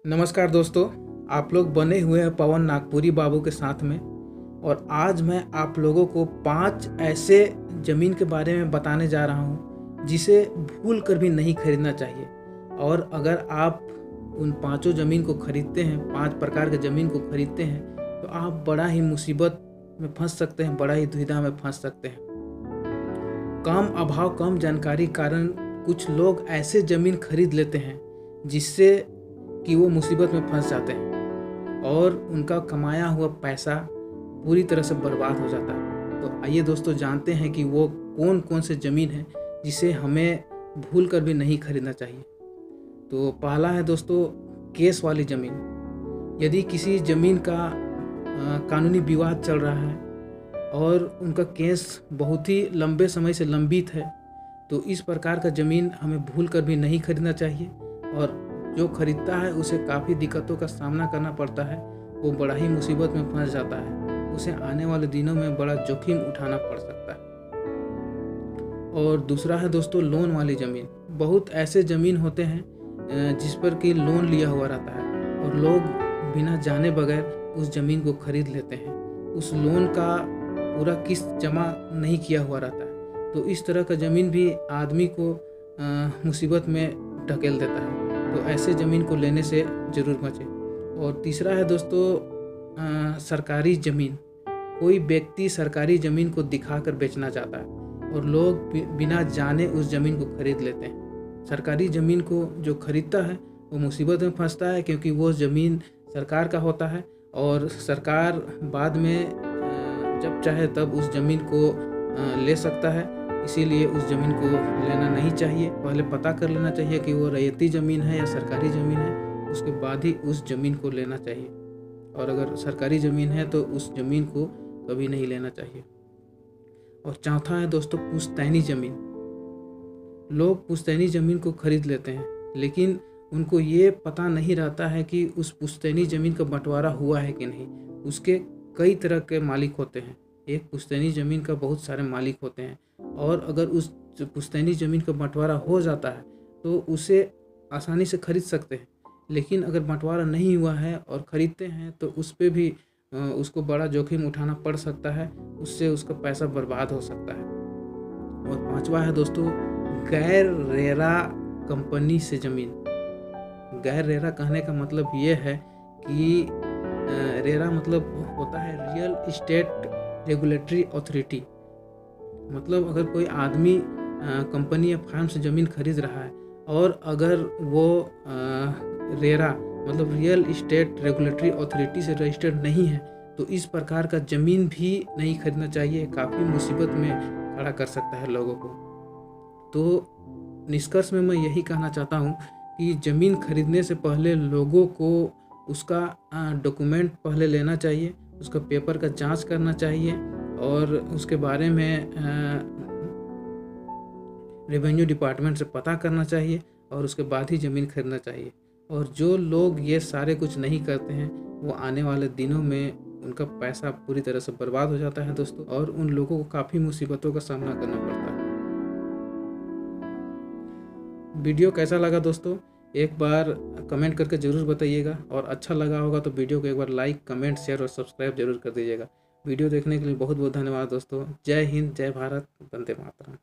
नमस्कार दोस्तों, आप लोग बने हुए हैं पवन नागपुरी बाबू के साथ में। और आज मैं आप लोगों को 5 ऐसे ज़मीन के बारे में बताने जा रहा हूँ जिसे भूल कर भी नहीं खरीदना चाहिए। और अगर आप उन पाँचों ज़मीन को खरीदते हैं, 5 प्रकार के ज़मीन को खरीदते हैं, तो आप बड़ा ही मुसीबत में फंस सकते हैं, बड़ा ही दुविधा में फंस सकते हैं। कम अभाव, कम जानकारी कारण कुछ लोग ऐसे ज़मीन खरीद लेते हैं जिससे कि वो मुसीबत में फंस जाते हैं और उनका कमाया हुआ पैसा पूरी तरह से बर्बाद हो जाता है। तो आइए दोस्तों, जानते हैं कि वो कौन कौन से ज़मीन है जिसे हमें भूल कर भी नहीं खरीदना चाहिए। तो पहला है दोस्तों, केस वाली ज़मीन। यदि किसी ज़मीन का कानूनी विवाद चल रहा है और उनका केस बहुत ही लंबे समय से लंबित है, तो इस प्रकार का ज़मीन हमें भूल कर भी नहीं खरीदना चाहिए। और जो खरीदता है उसे काफ़ी दिक्कतों का सामना करना पड़ता है, वो बड़ा ही मुसीबत में फंस जाता है, उसे आने वाले दिनों में बड़ा जोखिम उठाना पड़ सकता है। और दूसरा है दोस्तों, लोन वाली ज़मीन। बहुत ऐसे ज़मीन होते हैं जिस पर कि लोन लिया हुआ रहता है और लोग बिना जाने बगैर उस ज़मीन को खरीद लेते हैं। उस लोन का पूरा किस्त जमा नहीं किया हुआ रहता है, तो इस तरह का ज़मीन भी आदमी को मुसीबत में ढकेल देता है। तो ऐसे ज़मीन को लेने से ज़रूर बचें। और तीसरा है दोस्तों, सरकारी ज़मीन। कोई व्यक्ति सरकारी ज़मीन को दिखाकर बेचना चाहता है और लोग बिना जाने उस ज़मीन को खरीद लेते हैं। सरकारी ज़मीन को जो खरीदता है वो मुसीबत में फंसता है, क्योंकि वो ज़मीन सरकार का होता है और सरकार बाद में जब चाहे तब उस ज़मीन को ले सकता है। इसीलिए उस ज़मीन को लेना नहीं चाहिए। पहले पता कर लेना चाहिए कि वो रैयती ज़मीन है या सरकारी ज़मीन है, उसके बाद ही उस ज़मीन को लेना चाहिए। और अगर सरकारी ज़मीन है तो उस ज़मीन को कभी नहीं लेना चाहिए। और चौथा है दोस्तों, पुश्तैनी ज़मीन। लोग पुश्तैनी ज़मीन को खरीद लेते हैं, लेकिन उनको ये पता नहीं रहता है कि उस पुश्तैनी ज़मीन का बंटवारा हुआ है कि नहीं। उसके कई तरह के मालिक होते हैं। एक पुश्तैनी ज़मीन का बहुत सारे मालिक होते हैं, और अगर उस पुश्तैनी ज़मीन का बंटवारा हो जाता है तो उसे आसानी से खरीद सकते हैं। लेकिन अगर बंटवारा नहीं हुआ है और ख़रीदते हैं तो उस पे भी उसको बड़ा जोखिम उठाना पड़ सकता है, उससे उसका पैसा बर्बाद हो सकता है। और पांचवा है दोस्तों, गैर रेरा कंपनी से ज़मीन। गैर रेरा कहने का मतलब ये है कि रेरा मतलब होता है रियल इस्टेट रेगुलेटरी अथॉरिटी। मतलब अगर कोई आदमी कंपनी या फार्म से ज़मीन खरीद रहा है और अगर वो रेरा मतलब रियल इस्टेट रेगुलेटरी अथॉरिटी से रजिस्टर्ड नहीं है, तो इस प्रकार का ज़मीन भी नहीं खरीदना चाहिए। काफ़ी मुसीबत में खड़ा कर सकता है लोगों को। तो निष्कर्ष में मैं यही कहना चाहता हूँ कि ज़मीन खरीदने से पहले लोगों को उसका डॉक्यूमेंट पहले लेना चाहिए, उसका पेपर का जांच करना चाहिए और उसके बारे में रेवेन्यू डिपार्टमेंट से पता करना चाहिए और उसके बाद ही ज़मीन खरीदना चाहिए। और जो लोग ये सारे कुछ नहीं करते हैं, वो आने वाले दिनों में उनका पैसा पूरी तरह से बर्बाद हो जाता है दोस्तों, और उन लोगों को काफ़ी मुसीबतों का सामना करना पड़ता है। वीडियो कैसा लगा दोस्तों, एक बार कमेंट करके ज़रूर बताइएगा। और अच्छा लगा होगा तो वीडियो को एक बार लाइक, कमेंट, शेयर और सब्सक्राइब जरूर कर दीजिएगा। वीडियो देखने के लिए बहुत बहुत धन्यवाद दोस्तों। जय हिंद, जय भारत, वंदे मातरम।